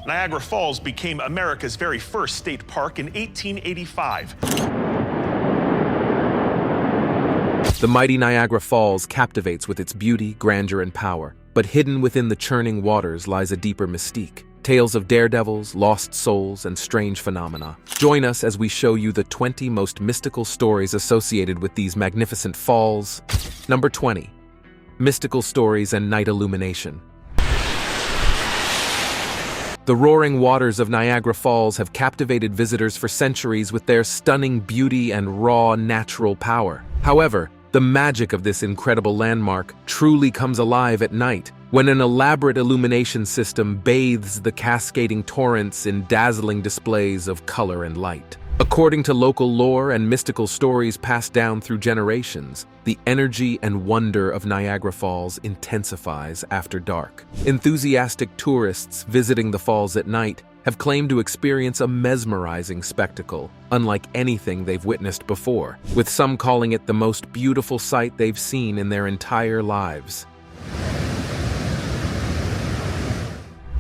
Niagara Falls became America's very first state park in 1885. The mighty Niagara Falls captivates with its beauty, grandeur, and power, but hidden within the churning waters lies a deeper mystique. Tales of daredevils, lost souls, and strange phenomena. Join us as we show you the 20 most mystical stories associated with these magnificent falls. Number 20. Mystical stories and night illumination. The roaring waters of Niagara Falls have captivated visitors for centuries with their stunning beauty and raw natural power. However, the magic of this incredible landmark truly comes alive at night, when an elaborate illumination system bathes the cascading torrents in dazzling displays of color and light. According to local lore and mystical stories passed down through generations, the energy and wonder of Niagara Falls intensifies after dark. Enthusiastic tourists visiting the falls at night have claimed to experience a mesmerizing spectacle, unlike anything they've witnessed before, with some calling it the most beautiful sight they've seen in their entire lives.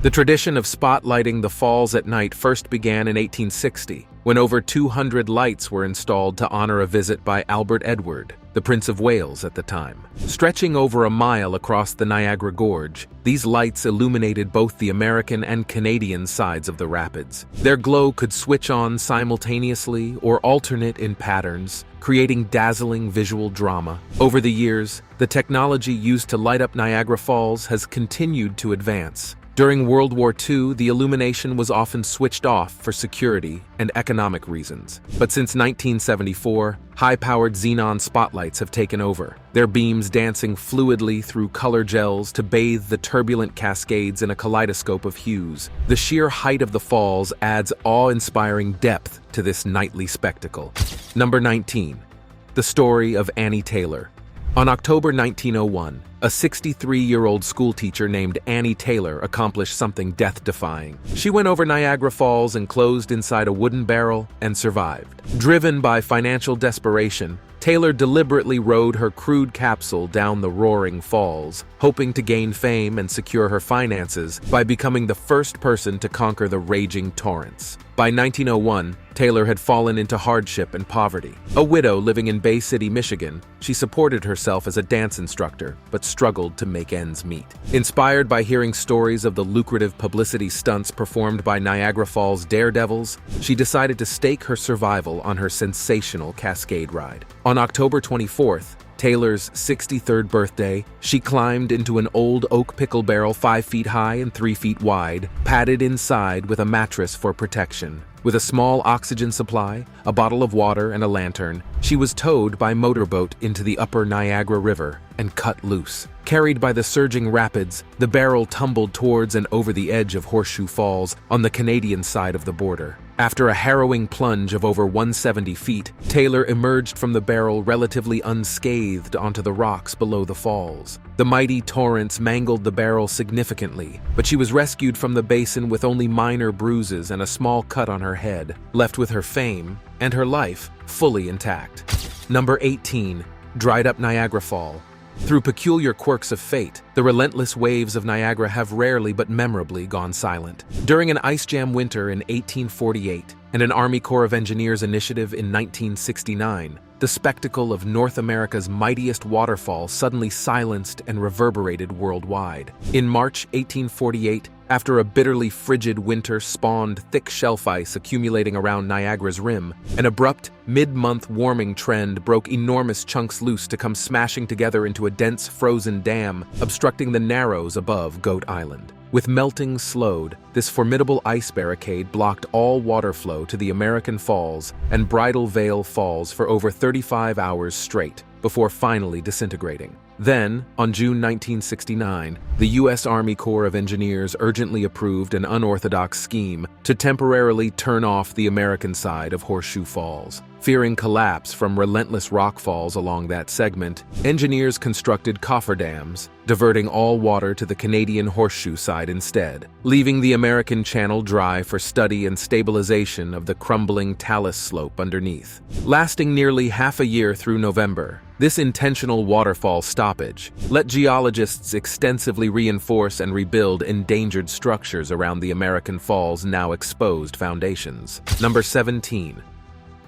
The tradition of spotlighting the falls at night first began in 1860, when over 200 lights were installed to honor a visit by Albert Edward, the Prince of Wales at the time. Stretching over a mile across the Niagara Gorge, these lights illuminated both the American and Canadian sides of the rapids. Their glow could switch on simultaneously or alternate in patterns, creating dazzling visual drama. Over the years, the technology used to light up Niagara Falls has continued to advance. During World War II, the illumination was often switched off for security and economic reasons. But since 1974, high-powered xenon spotlights have taken over, their beams dancing fluidly through color gels to bathe the turbulent cascades in a kaleidoscope of hues. The sheer height of the falls adds awe-inspiring depth to this nightly spectacle. Number 19. The story of Annie Taylor. On October 1901, a 63-year-old schoolteacher named Annie Taylor accomplished something death-defying. She went over Niagara Falls enclosed inside a wooden barrel and survived. Driven by financial desperation, Taylor deliberately rode her crude capsule down the roaring falls, hoping to gain fame and secure her finances by becoming the first person to conquer the raging torrents. By 1901, Taylor had fallen into hardship and poverty. A widow living in Bay City, Michigan, she supported herself as a dance instructor, but struggled to make ends meet. Inspired by hearing stories of the lucrative publicity stunts performed by Niagara Falls daredevils, she decided to stake her survival on her sensational cascade ride. On October 24th, Taylor's 63rd birthday, she climbed into an old oak pickle barrel 5 feet high and 3 feet wide, padded inside with a mattress for protection. With a small oxygen supply, a bottle of water, and a lantern, she was towed by motorboat into the upper Niagara River and cut loose. Carried by the surging rapids, the barrel tumbled towards and over the edge of Horseshoe Falls on the Canadian side of the border. After a harrowing plunge of over 170 feet, Taylor emerged from the barrel relatively unscathed onto the rocks below the falls. The mighty torrents mangled the barrel significantly, but she was rescued from the basin with only minor bruises and a small cut on her head, left with her fame and her life fully intact. Number 18. Dried up Niagara Fall. Through peculiar quirks of fate, the relentless waves of Niagara have rarely but memorably gone silent. During an ice jam winter in 1848 and an Army Corps of Engineers initiative in 1969, the spectacle of North America's mightiest waterfall suddenly silenced and reverberated worldwide. In March 1848, after a bitterly frigid winter spawned thick shelf ice accumulating around Niagara's rim, an abrupt, mid-month warming trend broke enormous chunks loose to come smashing together into a dense frozen dam, obstructing the narrows above Goat Island. With melting slowed, this formidable ice barricade blocked all water flow to the American Falls and Bridal Veil Falls for over 35 hours straight, before finally disintegrating. Then, on June 1969, the U.S. Army Corps of Engineers urgently approved an unorthodox scheme to temporarily turn off the American side of Horseshoe Falls. Fearing collapse from relentless rockfalls along that segment, engineers constructed cofferdams, diverting all water to the Canadian Horseshoe side instead, leaving the American Channel dry for study and stabilization of the crumbling talus slope underneath. Lasting nearly half a year through November, This intentional waterfall stoppage let geologists extensively reinforce and rebuild endangered structures around the American Falls' now exposed foundations. Number 17.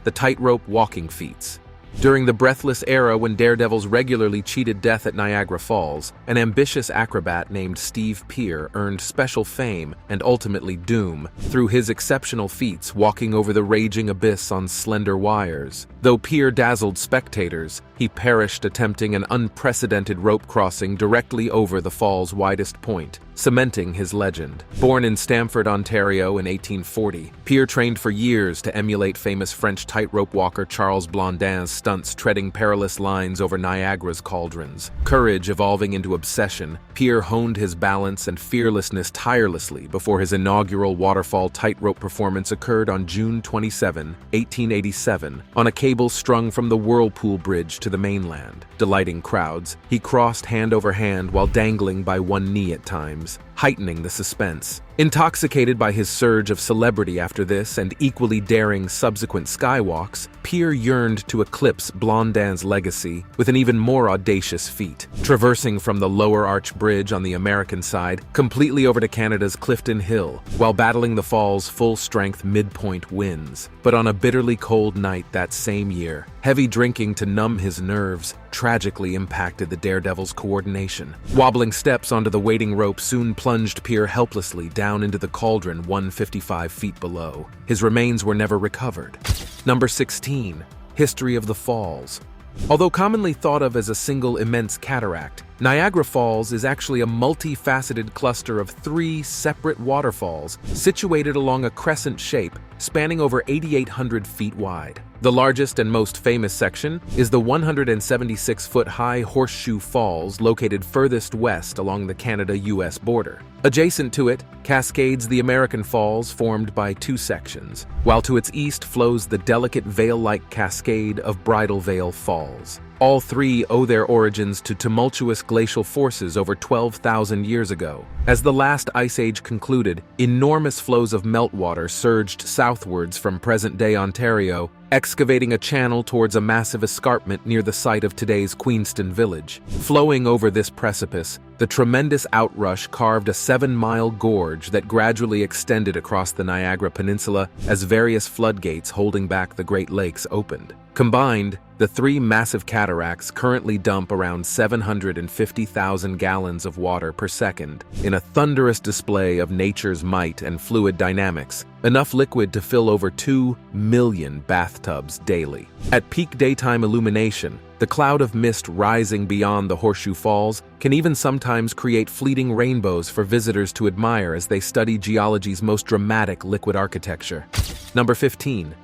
The tightrope walking feats. During the breathless era when daredevils regularly cheated death at Niagara Falls, an ambitious acrobat named Steve Peer earned special fame and ultimately doom through his exceptional feats walking over the raging abyss on slender wires. Though Peer dazzled spectators, he perished attempting an unprecedented rope crossing directly over the fall's widest point, cementing his legend. Born in Stamford, Ontario in 1840, Peer trained for years to emulate famous French tightrope walker Charles Blondin's stunts, treading perilous lines over Niagara's cauldrons. Courage evolving into obsession, Peer honed his balance and fearlessness tirelessly before his inaugural waterfall tightrope performance occurred on June 27, 1887, on a cable strung from the Whirlpool Bridge to the mainland. Delighting crowds, he crossed hand over hand while dangling by one knee at times, heightening the suspense. Intoxicated by his surge of celebrity after this and equally daring subsequent skywalks, Peer yearned to eclipse Blondin's legacy with an even more audacious feat, traversing from the Lower Arch Bridge on the American side completely over to Canada's Clifton Hill, while battling the fall's full-strength midpoint winds. But on a bitterly cold night that same year, heavy drinking to numb his nerves tragically impacted the daredevil's coordination. Wobbling steps onto the waiting rope soon plunged Peer helplessly down into the cauldron 155 feet below. His remains were never recovered. Number 16. History of the Falls. Although commonly thought of as a single immense cataract, Niagara Falls is actually a multifaceted cluster of 3 separate waterfalls situated along a crescent shape spanning over 8,800 feet wide. The largest and most famous section is the 176-foot-high Horseshoe Falls located furthest west along the Canada-US border. Adjacent to it, cascades the American Falls formed by 2 sections, while to its east flows the delicate veil-like cascade of Bridal Veil Falls. All 3 owe their origins to tumultuous glacial forces over 12,000 years ago. As the last ice age concluded, enormous flows of meltwater surged southwards from present-day Ontario, excavating a channel towards a massive escarpment near the site of today's Queenston village. Flowing over this precipice, the tremendous outrush carved a 7-mile gorge that gradually extended across the Niagara Peninsula as various floodgates holding back the Great Lakes opened. Combined, the 3 massive cataracts currently dump around 750,000 gallons of water per second in a thunderous display of nature's might and fluid dynamics, enough liquid to fill over 2 million bathtubs daily. At peak daytime illumination, the cloud of mist rising beyond the Horseshoe Falls can even sometimes create fleeting rainbows for visitors to admire as they study geology's most dramatic liquid architecture. Number 15.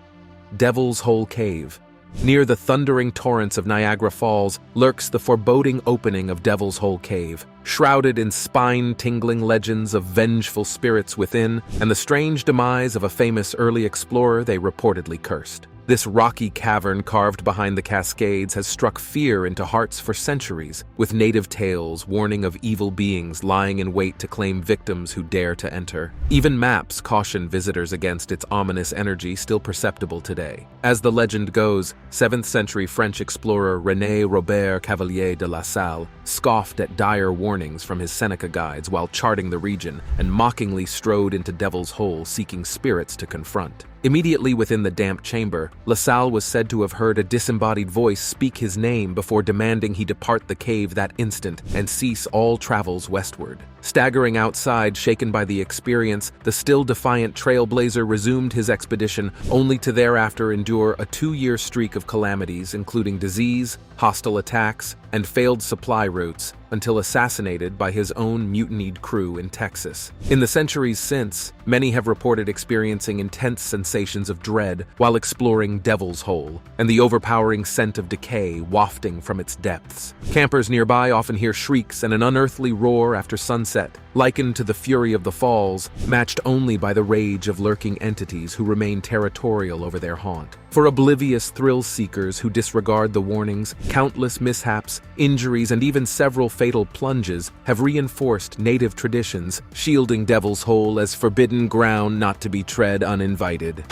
Devil's Hole Cave. Near the thundering torrents of Niagara Falls lurks the foreboding opening of Devil's Hole Cave, shrouded in spine-tingling legends of vengeful spirits within and the strange demise of a famous early explorer they reportedly cursed. This rocky cavern carved behind the Cascades has struck fear into hearts for centuries, with native tales warning of evil beings lying in wait to claim victims who dare to enter. Even maps caution visitors against its ominous energy still perceptible today. As the legend goes, 7th century French explorer René Robert Cavelier de La Salle scoffed at dire warnings from his Seneca guides while charting the region and mockingly strode into Devil's Hole seeking spirits to confront. Immediately within the damp chamber, La Salle was said to have heard a disembodied voice speak his name before demanding he depart the cave that instant and cease all travels westward. Staggering outside, shaken by the experience, the still defiant trailblazer resumed his expedition, only to thereafter endure a 2-year streak of calamities, including disease, hostile attacks, and failed supply routes, until assassinated by his own mutinied crew in Texas. In the centuries since, many have reported experiencing intense sensations of dread while exploring Devil's Hole, and the overpowering scent of decay wafting from its depths. Campers nearby often hear shrieks and an unearthly roar after sunset, likened to the fury of the falls, matched only by the rage of lurking entities who remain territorial over their haunt. For oblivious thrill-seekers who disregard the warnings, countless mishaps, injuries, and even several fatal plunges have reinforced native traditions, shielding Devil's Hole as forbidden ground not to be tread uninvited.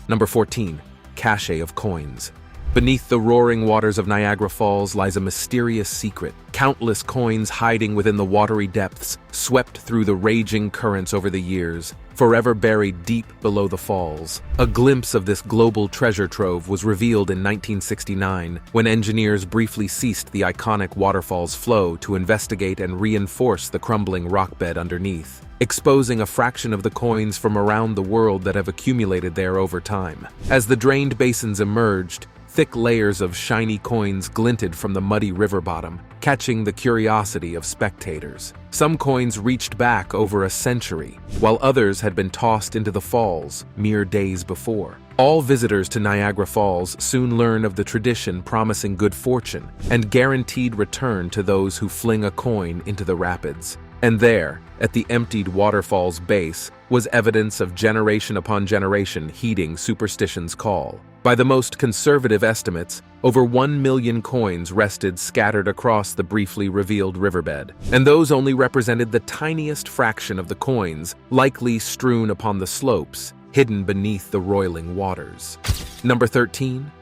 Number 14. Cache of Coins. Beneath the roaring waters of Niagara Falls lies a mysterious secret, countless coins hiding within the watery depths, swept through the raging currents over the years, forever buried deep below the falls. A glimpse of this global treasure trove was revealed in 1969, when engineers briefly ceased the iconic waterfall's flow to investigate and reinforce the crumbling rockbed underneath, exposing a fraction of the coins from around the world that have accumulated there over time. As the drained basins emerged, thick layers of shiny coins glinted from the muddy river bottom, catching the curiosity of spectators. Some coins reached back over a century, while others had been tossed into the falls mere days before. All visitors to Niagara Falls soon learn of the tradition, promising good fortune and guaranteed return to those who fling a coin into the rapids. And there, at the emptied waterfall's base, was evidence of generation upon generation heeding superstition's call. By the most conservative estimates, over 1 million coins rested scattered across the briefly revealed riverbed, and those only represented the tiniest fraction of the coins likely strewn upon the slopes, hidden beneath the roiling waters. Number 13.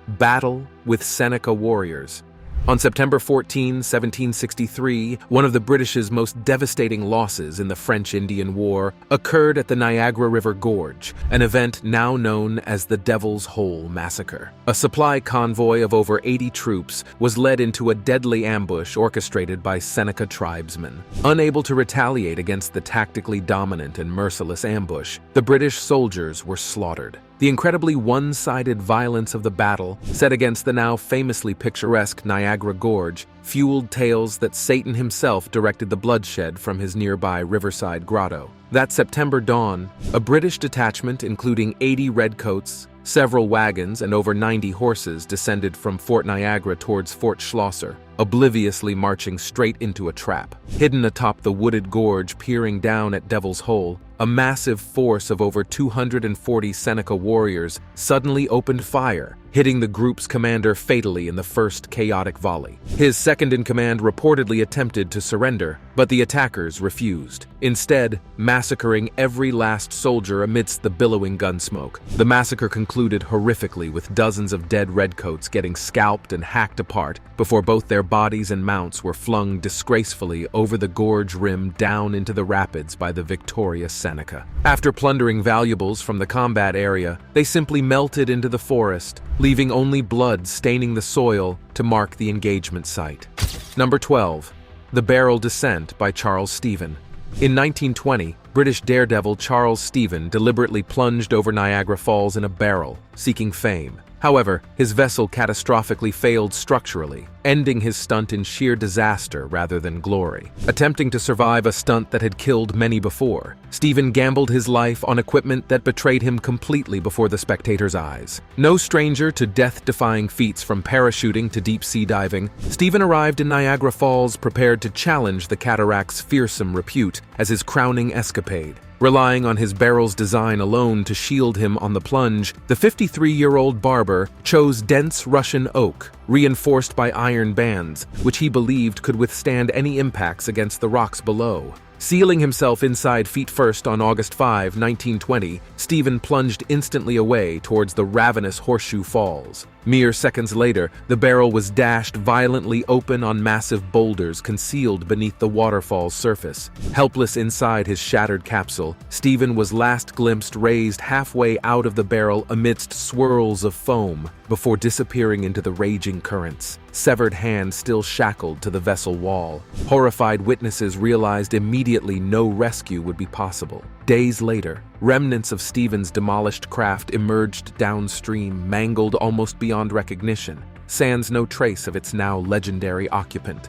Battle with Seneca Warriors. On September 14, 1763, one of the British's most devastating losses in the French-Indian War occurred at the Niagara River Gorge, an event now known as the Devil's Hole Massacre. A supply convoy of over 80 troops was led into a deadly ambush orchestrated by Seneca tribesmen. Unable to retaliate against the tactically dominant and merciless ambush, the British soldiers were slaughtered. The incredibly one-sided violence of the battle, set against the now famously picturesque Niagara Gorge, fueled tales that Satan himself directed the bloodshed from his nearby riverside grotto. That September dawn, a British detachment including 80 redcoats, several wagons, and over 90 horses descended from Fort Niagara towards Fort Schlosser, obliviously marching straight into a trap. Hidden atop the wooded gorge peering down at Devil's Hole, a massive force of over 240 Seneca Warriors suddenly opened fire, hitting the group's commander fatally in the first chaotic volley. His second-in-command reportedly attempted to surrender, but the attackers refused, instead massacring every last soldier amidst the billowing gunsmoke. The massacre concluded horrifically, with dozens of dead redcoats getting scalped and hacked apart before both their bodies and mounts were flung disgracefully over the gorge rim down into the rapids by the victorious Seneca. After plundering valuables from the combat area, they simply melted into the forest, leaving only blood staining the soil to mark the engagement site. Number 12. The Barrel Descent by Charles Stephen. In 1920, British daredevil Charles Stephen deliberately plunged over Niagara Falls in a barrel, seeking fame. However, his vessel catastrophically failed structurally, ending his stunt in sheer disaster rather than glory. Attempting to survive a stunt that had killed many before, Stephen gambled his life on equipment that betrayed him completely before the spectators' eyes. No stranger to death-defying feats from parachuting to deep-sea diving, Stephen arrived in Niagara Falls prepared to challenge the cataract's fearsome repute as his crowning escapade. Relying on his barrel's design alone to shield him on the plunge, the 53-year-old barber chose dense Russian oak, reinforced by iron bands, which he believed could withstand any impacts against the rocks below. Sealing himself inside feet first on August 5, 1920, Stephen plunged instantly away towards the ravenous Horseshoe Falls. Mere seconds later, the barrel was dashed violently open on massive boulders concealed beneath the waterfall's surface. Helpless inside his shattered capsule, Stephen was last glimpsed raised halfway out of the barrel amidst swirls of foam, before disappearing into the raging currents, severed hand still shackled to the vessel wall. Horrified witnesses realized immediately no rescue would be possible. Days later, remnants of Stephen's demolished craft emerged downstream, mangled almost beyond recognition, sans no trace of its now legendary occupant.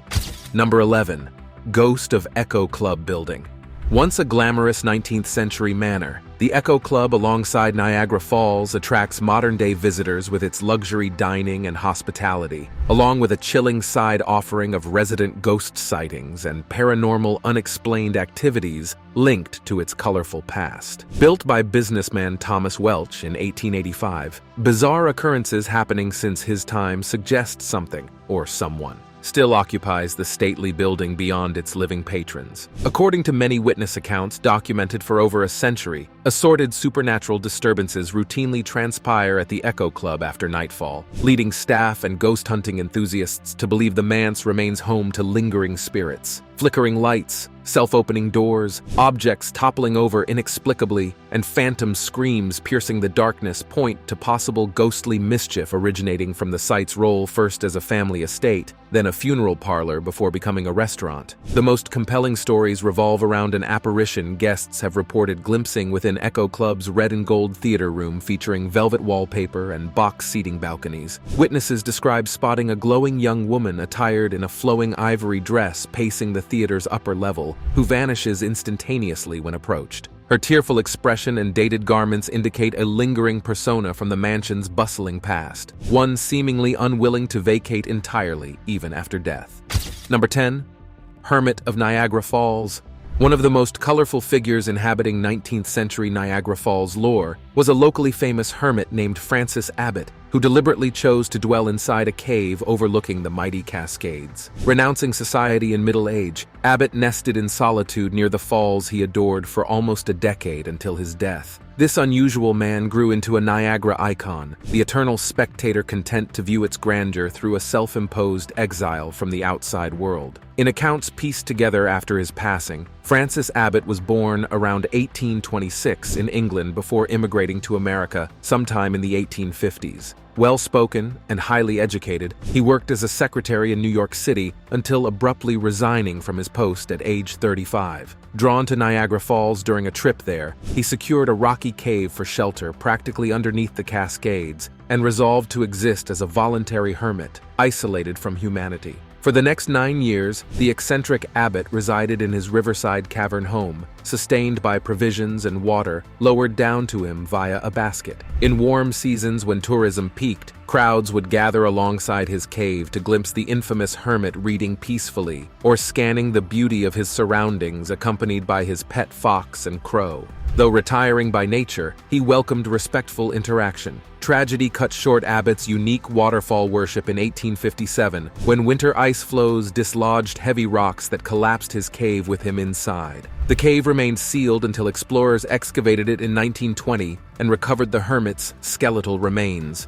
Number 11. Ghost of Echo Club Building. Once a glamorous 19th century manor, the Echo Club alongside Niagara Falls attracts modern-day visitors with its luxury dining and hospitality, along with a chilling side offering of resident ghost sightings and paranormal unexplained activities linked to its colorful past. Built by businessman Thomas Welch in 1885, bizarre occurrences happening since his time suggest something or someone. still occupies the stately building beyond its living patrons. According to many witness accounts documented for over a century, assorted supernatural disturbances routinely transpire at the Echo Club after nightfall, leading staff and ghost hunting enthusiasts to believe the manse remains home to lingering spirits. Flickering lights, self-opening doors, objects toppling over inexplicably, and phantom screams piercing the darkness point to possible ghostly mischief originating from the site's role first as a family estate, then a funeral parlor before becoming a restaurant. The most compelling stories revolve around an apparition guests have reported glimpsing within Echo Club's red and gold theater room featuring velvet wallpaper and box seating balconies. Witnesses describe spotting a glowing young woman attired in a flowing ivory dress pacing the theater's upper level, who vanishes instantaneously when approached. Her tearful expression and dated garments indicate a lingering persona from the mansion's bustling past, one seemingly unwilling to vacate entirely even after death. Number 10. Hermit of Niagara Falls. One of the most colorful figures inhabiting 19th century Niagara Falls lore was a locally famous hermit named Francis Abbott, who deliberately chose to dwell inside a cave overlooking the mighty Cascades. Renouncing society in middle age, Abbott nested in solitude near the falls he adored for almost a decade until his death. This unusual man grew into a Niagara icon, the eternal spectator content to view its grandeur through a self-imposed exile from the outside world. In accounts pieced together after his passing, Francis Abbott was born around 1826 in England before immigrating to America sometime in the 1850s. Well-spoken and highly educated, he worked as a secretary in New York City until abruptly resigning from his post at age 35. Drawn to Niagara Falls during a trip there, he secured a rocky cave for shelter practically underneath the Cascades and resolved to exist as a voluntary hermit, isolated from humanity. For the next 9 years, the eccentric Abbott resided in his riverside cavern home, sustained by provisions and water lowered down to him via a basket. In warm seasons when tourism peaked, crowds would gather alongside his cave to glimpse the infamous hermit reading peacefully or scanning the beauty of his surroundings accompanied by his pet fox and crow. Though retiring by nature, he welcomed respectful interaction. Tragedy cut short Abbott's unique waterfall worship in 1857 when winter ice flows dislodged heavy rocks that collapsed his cave with him inside. The cave remained sealed until explorers excavated it in 1920 and recovered the hermit's skeletal remains.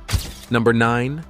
Number 9.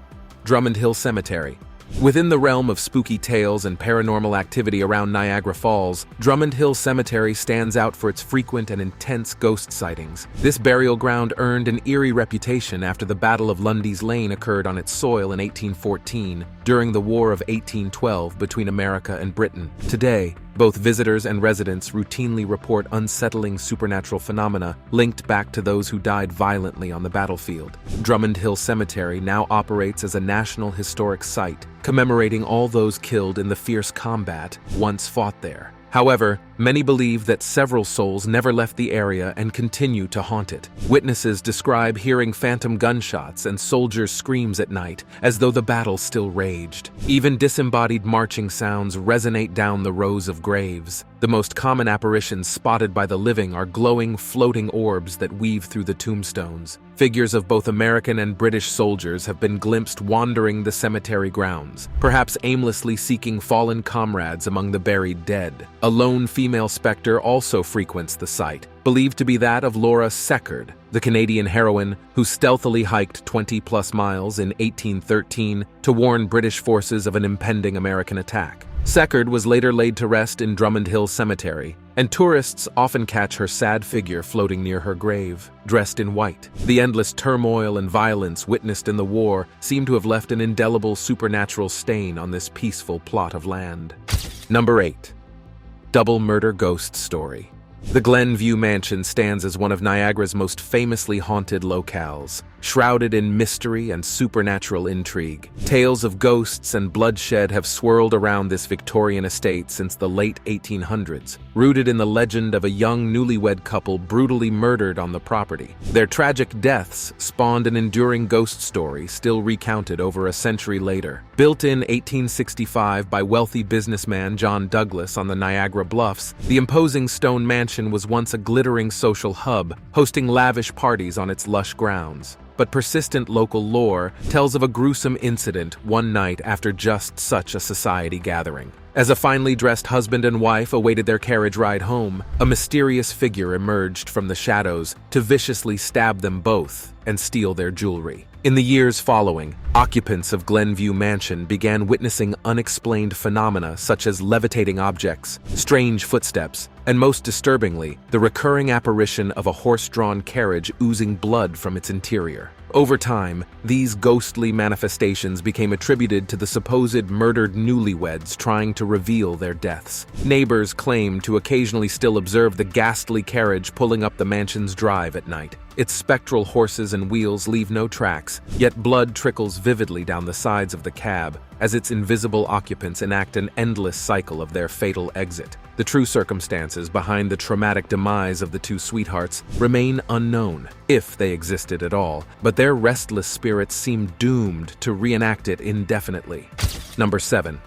Drummond Hill Cemetery. Within the realm of spooky tales and paranormal activity around Niagara Falls, Drummond Hill Cemetery stands out for its frequent and intense ghost sightings. This burial ground earned an eerie reputation after the Battle of Lundy's Lane occurred on its soil in 1814, during the War of 1812 between America and Britain. Today, both visitors and residents routinely report unsettling supernatural phenomena linked back to those who died violently on the battlefield. Drummond Hill Cemetery now operates as a National Historic Site, commemorating all those killed in the fierce combat once fought there. However, many believe that several souls never left the area and continue to haunt it. Witnesses describe hearing phantom gunshots and soldiers' screams at night, as though the battle still raged. Even disembodied marching sounds resonate down the rows of graves. The most common apparitions spotted by the living are glowing, floating orbs that weave through the tombstones. Figures of both American and British soldiers have been glimpsed wandering the cemetery grounds, perhaps aimlessly seeking fallen comrades among the buried dead. A lone female specter also frequents the site, believed to be that of Laura Seckard, the Canadian heroine who stealthily hiked 20-plus miles in 1813 to warn British forces of an impending American attack. Seckard was later laid to rest in Drummond Hill Cemetery, and tourists often catch her sad figure floating near her grave, dressed in white. The endless turmoil and violence witnessed in the war seem to have left an indelible supernatural stain on this peaceful plot of land. Number 8. Double Murder Ghost Story. The Glenview Mansion stands as one of Niagara's most famously haunted locales, shrouded in mystery and supernatural intrigue. Tales of ghosts and bloodshed have swirled around this Victorian estate since the late 1800s, rooted in the legend of a young newlywed couple brutally murdered on the property. Their tragic deaths spawned an enduring ghost story still recounted over a century later. Built in 1865 by wealthy businessman John Douglas on the Niagara Bluffs, the imposing stone mansion was once a glittering social hub, hosting lavish parties on its lush grounds. but persistent local lore tells of a gruesome incident one night after just such a society gathering. As a finely dressed husband and wife awaited their carriage ride home, a mysterious figure emerged from the shadows to viciously stab them both and steal their jewelry. In the years following, occupants of Glenview Mansion began witnessing unexplained phenomena such as levitating objects, strange footsteps, and most disturbingly, the recurring apparition of a horse-drawn carriage oozing blood from its interior. Over time, these ghostly manifestations became attributed to the supposed murdered newlyweds trying to reveal their deaths. Neighbors claimed to occasionally still observe the ghastly carriage pulling up the mansion's drive at night. Its spectral horses and wheels leave no tracks, yet blood trickles vividly down the sides of the cab as its invisible occupants enact an endless cycle of their fatal exit. The true circumstances behind the traumatic demise of the two sweethearts remain unknown, if they existed at all, but their restless spirits seem doomed to reenact it indefinitely. Number 7.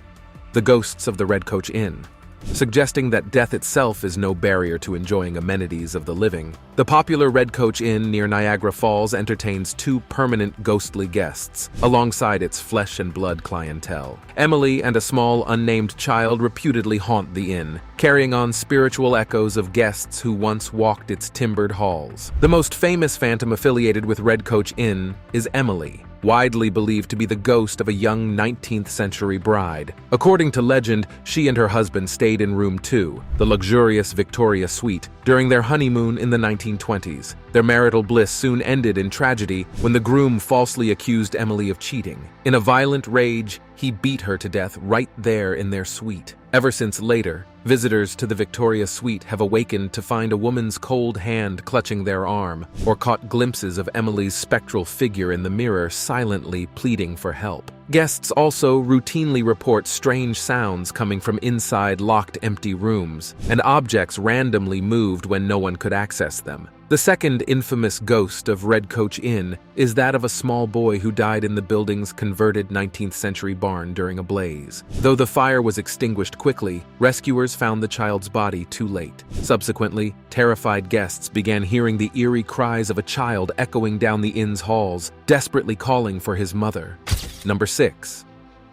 The Ghosts of the Red Coach Inn. Suggesting that death itself is no barrier to enjoying amenities of the living, the popular Red Coach Inn near Niagara Falls entertains two permanent ghostly guests, alongside its flesh and blood clientele. Emily and a small unnamed child reputedly haunt the inn, carrying on spiritual echoes of guests who once walked its timbered halls. The most famous phantom affiliated with Red Coach Inn is Emily, widely believed to be the ghost of a young 19th century bride. According to legend, she and her husband stayed in room 2, the luxurious Victoria suite, during their honeymoon in the 1920s. Their marital bliss soon ended in tragedy when the groom falsely accused Emily of cheating. In a violent rage, he beat her to death right there in their suite. Ever since later, visitors to the Victoria suite have awakened to find a woman's cold hand clutching their arm, or caught glimpses of Emily's spectral figure in the mirror silently pleading for help. Guests also routinely report strange sounds coming from inside locked empty rooms, and objects randomly moved when no one could access them. The second infamous ghost of Red Coach Inn is that of a small boy who died in the building's converted 19th century barn during a blaze. Though the fire was extinguished quickly, rescuers found the child's body too late. Subsequently, terrified guests began hearing the eerie cries of a child echoing down the inn's halls, desperately calling for his mother. Number 6.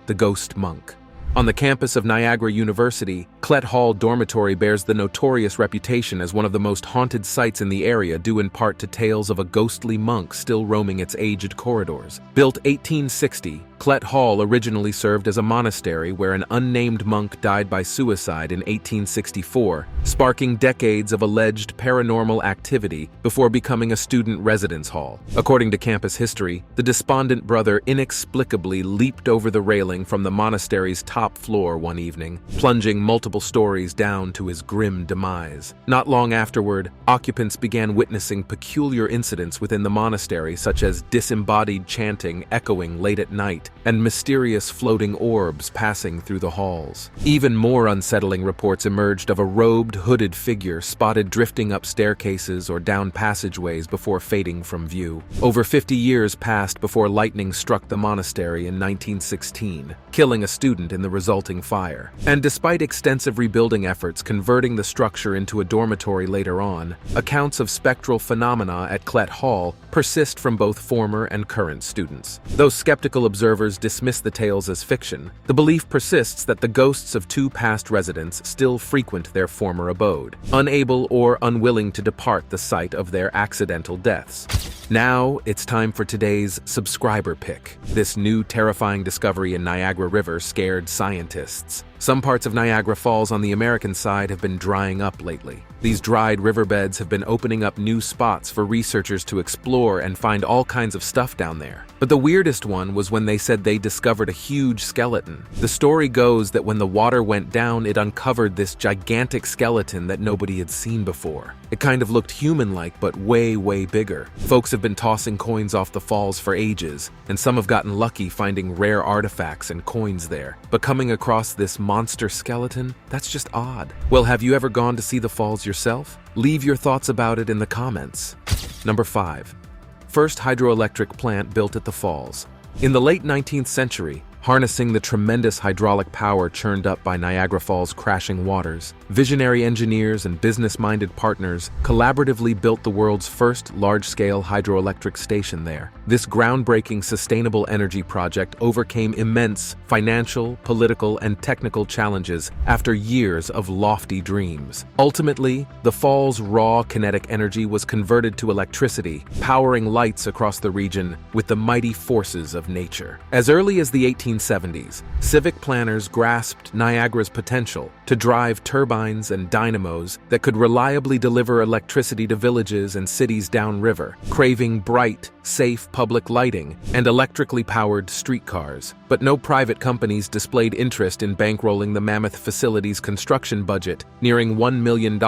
The Ghost Monk. On the campus of Niagara University, Klett Hall Dormitory bears the notorious reputation as one of the most haunted sites in the area, due in part to tales of a ghostly monk still roaming its aged corridors. Built 1860, Klett Hall originally served as a monastery where an unnamed monk died by suicide in 1864, sparking decades of alleged paranormal activity before becoming a student residence hall. According to campus history, the despondent brother inexplicably leaped over the railing from the monastery's top floor one evening, plunging multiple stories down to his grim demise. Not long afterward, occupants began witnessing peculiar incidents within the monastery, such as disembodied chanting echoing late at night, and mysterious floating orbs passing through the halls. Even more unsettling reports emerged of a robed, hooded figure spotted drifting up staircases or down passageways before fading from view. Over 50 years passed before lightning struck the monastery in 1916, killing a student in the resulting fire. And despite extensive rebuilding efforts converting the structure into a dormitory later on, accounts of spectral phenomena at Klett Hall persist from both former and current students. Though skeptical observers dismiss the tales as fiction, the belief persists that the ghosts of two past residents still frequent their former abode, unable or unwilling to depart the site of their accidental deaths. Now, it's time for today's subscriber pick. This new terrifying discovery in Niagara River scared scientists. Some parts of Niagara Falls on the American side have been drying up lately. These dried riverbeds have been opening up new spots for researchers to explore and find all kinds of stuff down there. But the weirdest one was when they said they discovered a huge skeleton. The story goes that when the water went down, it uncovered this gigantic skeleton that nobody had seen before. It kind of looked human-like, but way, way bigger. Folks have been tossing coins off the falls for ages, and some have gotten lucky finding rare artifacts and coins there. But coming across this monster skeleton, that's just odd. Well, have you ever gone to see the falls yourself? Leave your thoughts about it in the comments. Number 5. First hydroelectric plant built at the falls. In the late 19th century, harnessing the tremendous hydraulic power churned up by Niagara Falls' crashing waters. Visionary engineers and business-minded partners collaboratively built the world's first large-scale hydroelectric station there. This groundbreaking sustainable energy project overcame immense financial, political, and technical challenges after years of lofty dreams. Ultimately, the fall's raw kinetic energy was converted to electricity, powering lights across the region with the mighty forces of nature. As early as the 1870s, civic planners grasped Niagara's potential to drive turbines and dynamos that could reliably deliver electricity to villages and cities downriver, craving bright, safe public lighting and electrically powered streetcars. But no private companies displayed interest in bankrolling the mammoth facility's construction budget, nearing $1 million,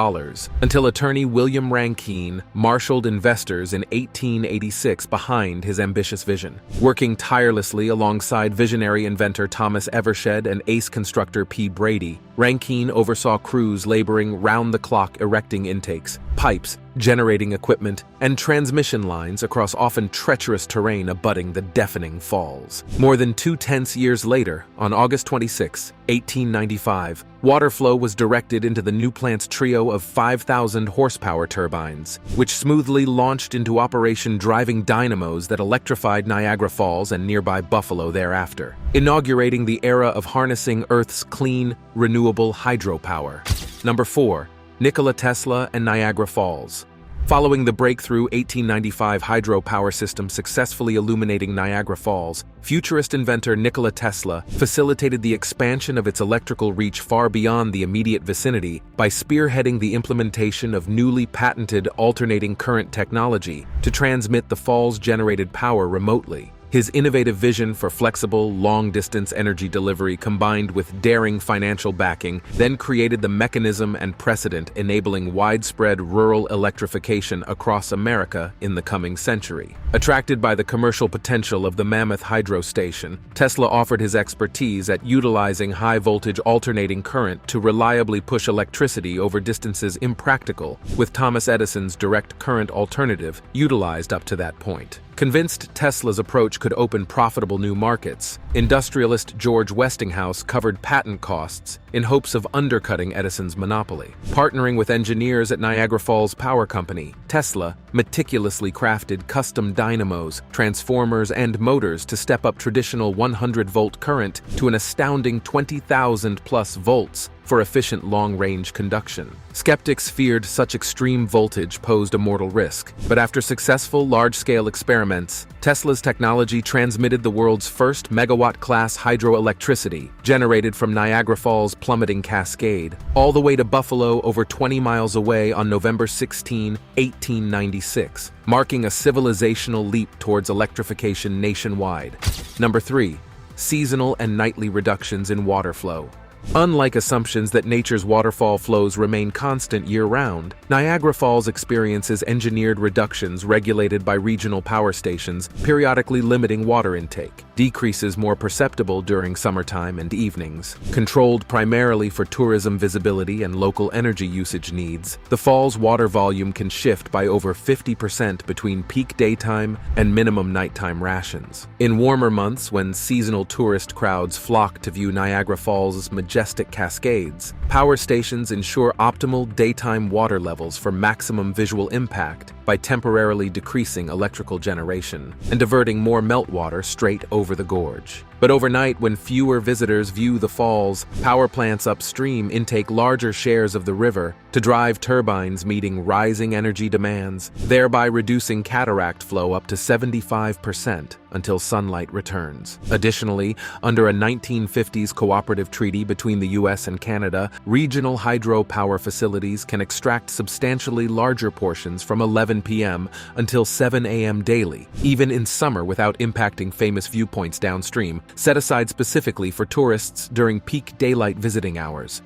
until attorney William Rankine marshaled investors in 1886 behind his ambitious vision. Working tirelessly alongside visionary inventor Thomas Evershed and ace constructor P. Brady, Rankine oversaw crews laboring round-the-clock erecting intakes, pipes, generating equipment, and transmission lines across often treacherous terrain abutting the deafening falls. More than 2 years later, on August 26, 1895, water flow was directed into the new plant's trio of 5,000 horsepower turbines, which smoothly launched into operation, driving dynamos that electrified Niagara Falls and nearby Buffalo thereafter, inaugurating the era of harnessing Earth's clean, renewable hydropower. Number 4. Nicola Tesla and Niagara Falls. Following the breakthrough 1895 hydropower system successfully illuminating Niagara Falls, futurist inventor Nikola Tesla facilitated the expansion of its electrical reach far beyond the immediate vicinity by spearheading the implementation of newly patented alternating current technology to transmit the falls' generated power remotely. His innovative vision for flexible, long-distance energy delivery combined with daring financial backing then created the mechanism and precedent enabling widespread rural electrification across America in the coming century. Attracted by the commercial potential of the mammoth hydro station, Tesla offered his expertise at utilizing high-voltage alternating current to reliably push electricity over distances impractical, with Thomas Edison's direct current alternative utilized up to that point. Convinced Tesla's approach could open profitable new markets, industrialist George Westinghouse covered patent costs in hopes of undercutting Edison's monopoly. Partnering with engineers at Niagara Falls Power Company, Tesla meticulously crafted custom dynamos, transformers, and motors to step up traditional 100-volt current to an astounding 20,000+ volts for efficient long-range conduction. Skeptics feared such extreme voltage posed a mortal risk, but after successful large-scale experiments, Tesla's technology transmitted the world's first megawatt-class hydroelectricity, generated from Niagara Falls' plummeting cascade, all the way to Buffalo over 20 miles away on November 16, 1896, marking a civilizational leap towards electrification nationwide. Number 3. Seasonal and nightly reductions in water flow. Unlike assumptions that nature's waterfall flows remain constant year-round, Niagara Falls experiences engineered reductions regulated by regional power stations, periodically limiting water intake. Decreases more perceptible during summertime and evenings. Controlled primarily for tourism visibility and local energy usage needs, the fall's water volume can shift by over 50% between peak daytime and minimum nighttime rations. In warmer months, when seasonal tourist crowds flock to view Niagara Falls' majestic cascades, power stations ensure optimal daytime water levels for maximum visual impact by temporarily decreasing electrical generation and diverting more meltwater straight over the gorge. But overnight, when fewer visitors view the falls, power plants upstream intake larger shares of the river to drive turbines meeting rising energy demands, thereby reducing cataract flow up to 75% until sunlight returns. Additionally, under a 1950s cooperative treaty between the U.S. and Canada, regional hydropower facilities can extract substantially larger portions from 11 p.m. until 7 a.m. daily, even in summer without impacting famous viewpoints downstream, set aside specifically for tourists during peak daylight visiting hours.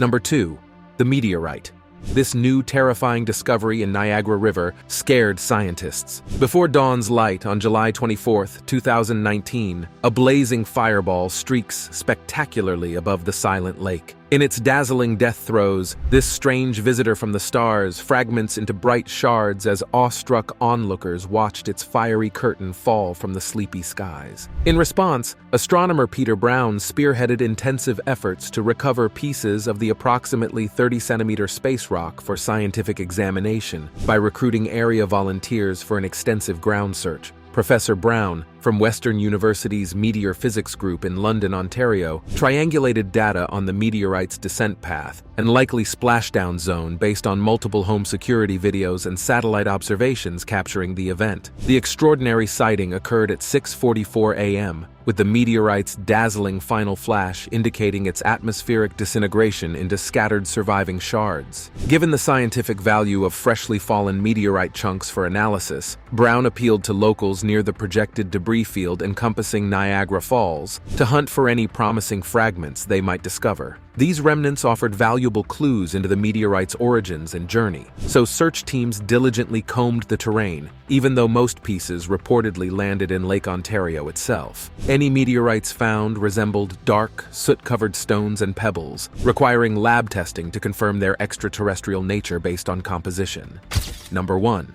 Number 2. The Meteorite. This new terrifying discovery in Niagara River scared scientists. Before dawn's light on July 24, 2019, a blazing fireball streaks spectacularly above the silent lake. In its dazzling death throes, this strange visitor from the stars fragments into bright shards as awestruck onlookers watched its fiery curtain fall from the sleepy skies. In response, astronomer Peter Brown spearheaded intensive efforts to recover pieces of the approximately 30-centimeter space rock for scientific examination by recruiting area volunteers for an extensive ground search. Professor Brown, from Western University's Meteor Physics Group in London, Ontario, triangulated data on the meteorite's descent path and likely splashdown zone based on multiple home security videos and satellite observations capturing the event. The extraordinary sighting occurred at 6:44 a.m., with the meteorite's dazzling final flash indicating its atmospheric disintegration into scattered surviving shards. Given the scientific value of freshly fallen meteorite chunks for analysis, Brown appealed to locals near the projected debris field encompassing Niagara Falls to hunt for any promising fragments they might discover. These remnants offered valuable clues into the meteorite's origins and journey, so search teams diligently combed the terrain, even though most pieces reportedly landed in Lake Ontario itself. Any meteorites found resembled dark, soot-covered stones and pebbles, requiring lab testing to confirm their extraterrestrial nature based on composition. Number 1.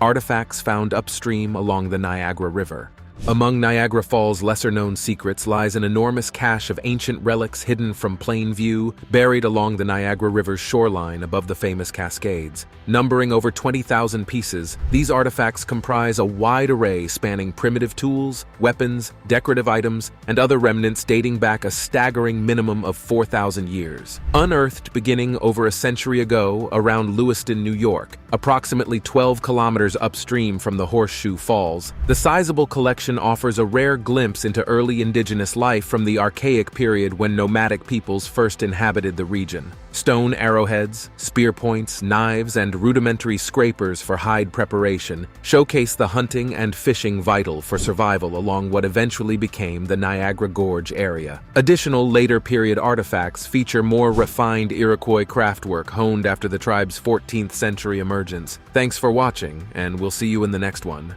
Artifacts found upstream along the Niagara River. Among Niagara Falls' lesser-known secrets lies an enormous cache of ancient relics hidden from plain view, buried along the Niagara River's shoreline above the famous Cascades. Numbering over 20,000 pieces, these artifacts comprise a wide array spanning primitive tools, weapons, decorative items, and other remnants dating back a staggering minimum of 4,000 years. Unearthed beginning over a century ago around Lewiston, New York, approximately 12 kilometers upstream from the Horseshoe Falls, the sizable collection offers a rare glimpse into early indigenous life from the archaic period when nomadic peoples first inhabited the region. Stone arrowheads, spear points, knives, and rudimentary scrapers for hide preparation showcase the hunting and fishing vital for survival along what eventually became the Niagara Gorge area. Additional later period artifacts feature more refined Iroquois craftwork honed after the tribe's 14th century emergence. Thanks for watching, and we'll see you in the next one.